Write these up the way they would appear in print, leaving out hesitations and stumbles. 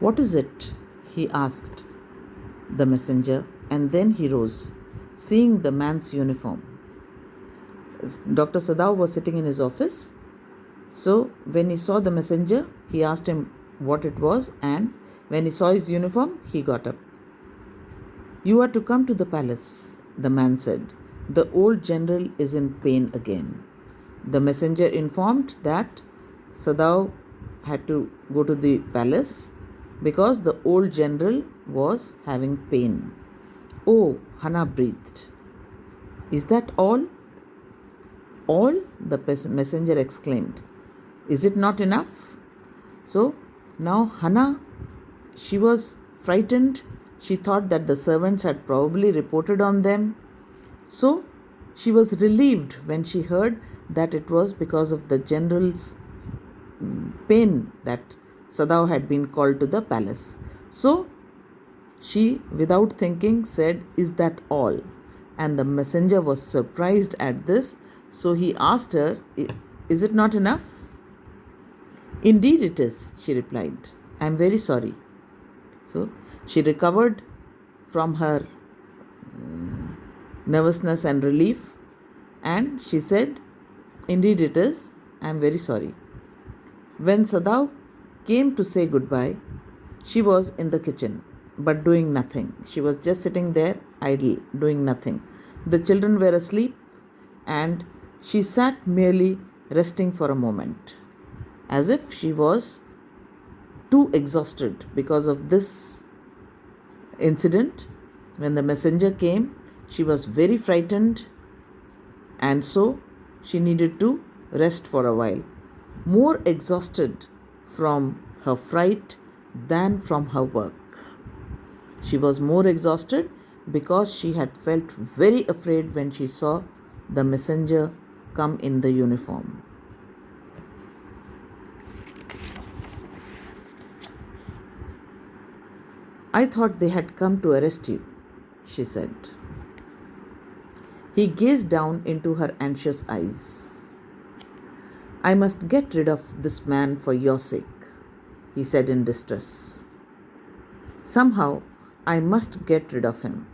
What is it? He asked the messenger, and then he rose, seeing the man's uniform. Dr. Sadao was sitting in his office. So when he saw the messenger, he asked him what it was, and when he saw his uniform, he got up. You are to come to the palace, the man said. The old general is in pain again. The messenger informed that Sadao had to go to the palace because the old general was having pain. Oh, Hana breathed. Is that all? All? The messenger exclaimed. Is it not enough? So now Hana, she was frightened. She thought that the servants had probably reported on them. So she was relieved when she heard that it was because of the general's pain that Sadao had been called to the palace. So she, without thinking, said, Is that all? And the messenger was surprised at this. So he asked her, Is it not enough? Indeed it is, she replied. I am very sorry. So she recovered from her nervousness and relief, and she said, Indeed it is, I am very sorry. When Sadao came to say goodbye, she was in the kitchen, but doing nothing. She was just sitting there, idle, doing nothing. The children were asleep, and she sat merely resting for a moment, as if she was too exhausted because of this incident. When the messenger came, she was very frightened, and so she needed to rest for a while, more exhausted from her fright than from her work. She was more exhausted because she had felt very afraid when she saw the messenger come in the uniform. I thought they had come to arrest you, she said. He gazed down into her anxious eyes. I must get rid of this man for your sake, he said in distress. Somehow, I must get rid of him.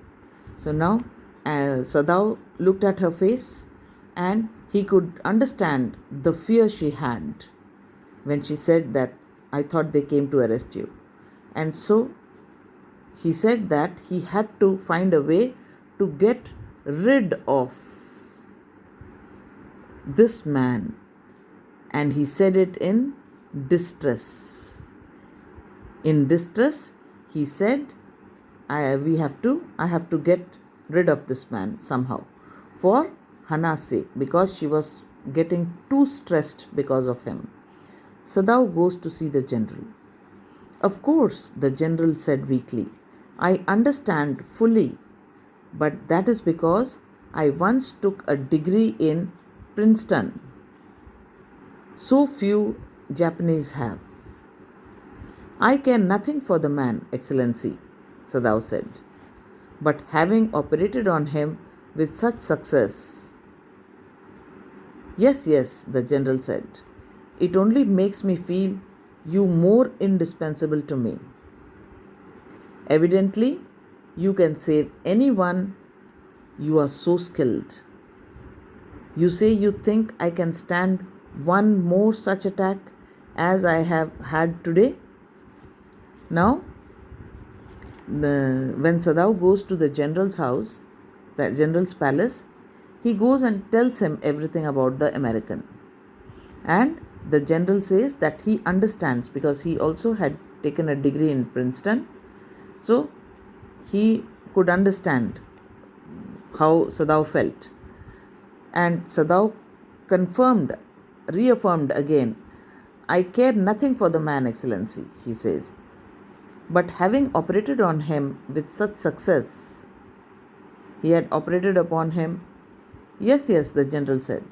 So now, Sadao looked at her face, and he could understand the fear she had when she said that, I thought they came to arrest you. And so he said that he had to find a way to get rid of this man, and he said it in distress. In distress, he said, I have to get rid of this man somehow for Hana's sake, because she was getting too stressed because of him. Sadao goes to see the general. Of course, the general said weakly, I understand fully, but that is because I once took a degree in Princeton. So few Japanese have. I care nothing for the man, Excellency, Sadao said, but having operated on him with such success. Yes, yes, the general said, it only makes me feel you more indispensable to me. Evidently, you can save anyone. You are so skilled. You say you think I can stand one more such attack as I have had today? Now, when Sadao goes to the general's house, the general's palace, he goes and tells him everything about the American. And the general says that he understands because he also had taken a degree in Princeton. So he could understand how Sadao felt. And Sadao reaffirmed again, I care nothing for the man, Excellency, he says. But having operated on him with such success, he had operated upon him. Yes, yes, the general said.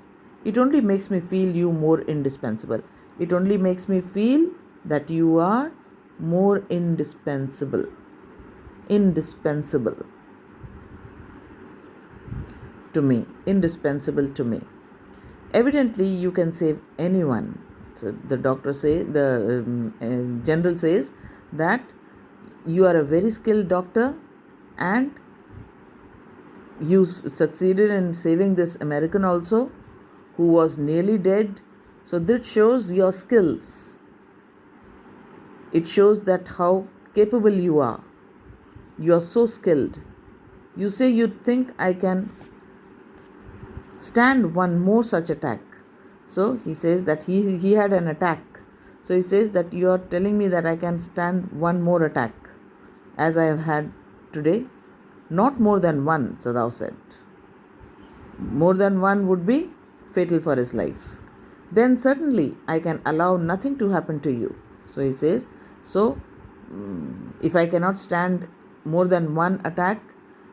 It only makes me feel you more indispensable. It only makes me feel that you are more indispensable. Indispensable to me. Indispensable to me. Evidently, you can save anyone. So the general says that you are a very skilled doctor and you succeeded in saving this American also who was nearly dead. So this shows your skills. It shows that how capable you are. You are so skilled. You say you think I can stand one more such attack. So he says that he had an attack. So he says that you are telling me that I can stand one more attack as I have had today. Not more than one, Sadao said. More than one would be fatal for his life. Then certainly I can allow nothing to happen to you. So he says, so if I cannot stand more than one attack,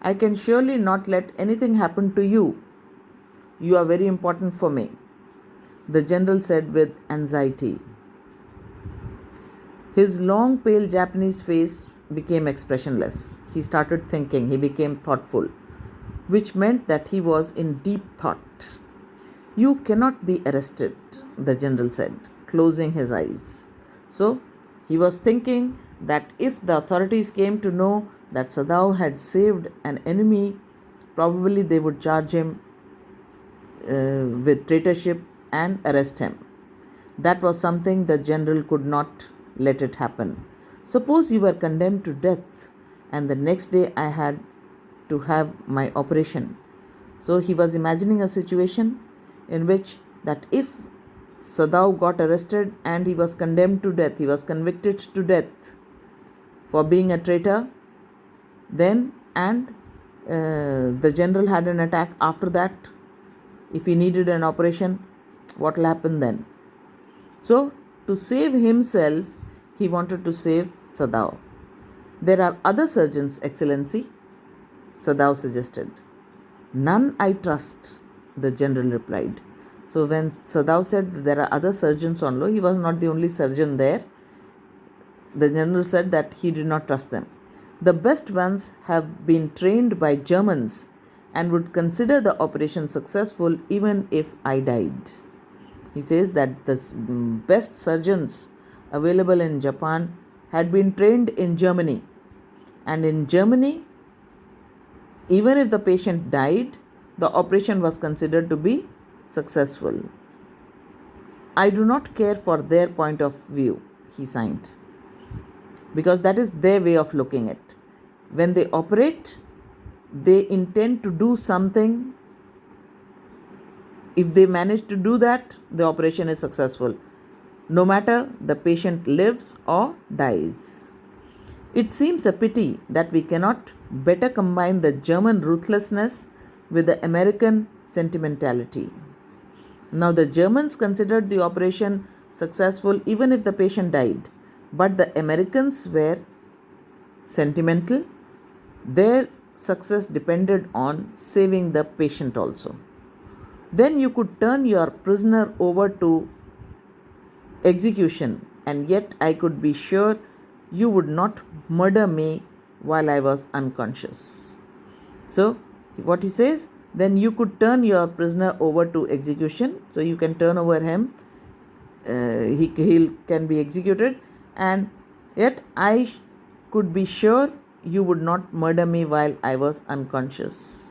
I can surely not let anything happen to you. You are very important for me, the general said with anxiety. His long, pale Japanese face became expressionless. He started thinking, he became thoughtful, which meant that he was in deep thought. You cannot be arrested, the general said, closing his eyes. So he was thinking that if the authorities came to know that Sadao had saved an enemy, probably they would charge him with traitorship and arrest him. That was something the general could not let it happen. Suppose you were condemned to death and the next day I had to have my operation. So he was imagining a situation in which that if Sadao got arrested and he was condemned to death, he was convicted to death for being a traitor, then and the general had an attack after that, if he needed an operation, what will happen then? So to save himself, he wanted to save Sadao. There are other surgeons, Excellency, Sadao suggested. None I trust, the general replied. So when Sadao said there are other surgeons on law, he was not the only surgeon there. The general said that he did not trust them. The best ones have been trained by Germans and would consider the operation successful even if I died. He says that the best surgeons available in Japan had been trained in Germany. And in Germany, even if the patient died, the operation was considered to be successful. I do not care for their point of view, he signed, because that is their way of looking at it. When they operate, they intend to do something. If they manage to do that, the operation is successful, no matter the patient lives or dies. It seems a pity that we cannot better combine the German ruthlessness with the American sentimentality. Now, the Germans considered the operation successful even if the patient died, but the Americans were sentimental. Their success depended on saving the patient also. Then you could turn your prisoner over to execution, and yet I could be sure you would not murder me while I was unconscious. So what he says, then you could turn your prisoner over to execution. So you can turn over him, he can be executed, and yet I could be sure you would not murder me while I was unconscious.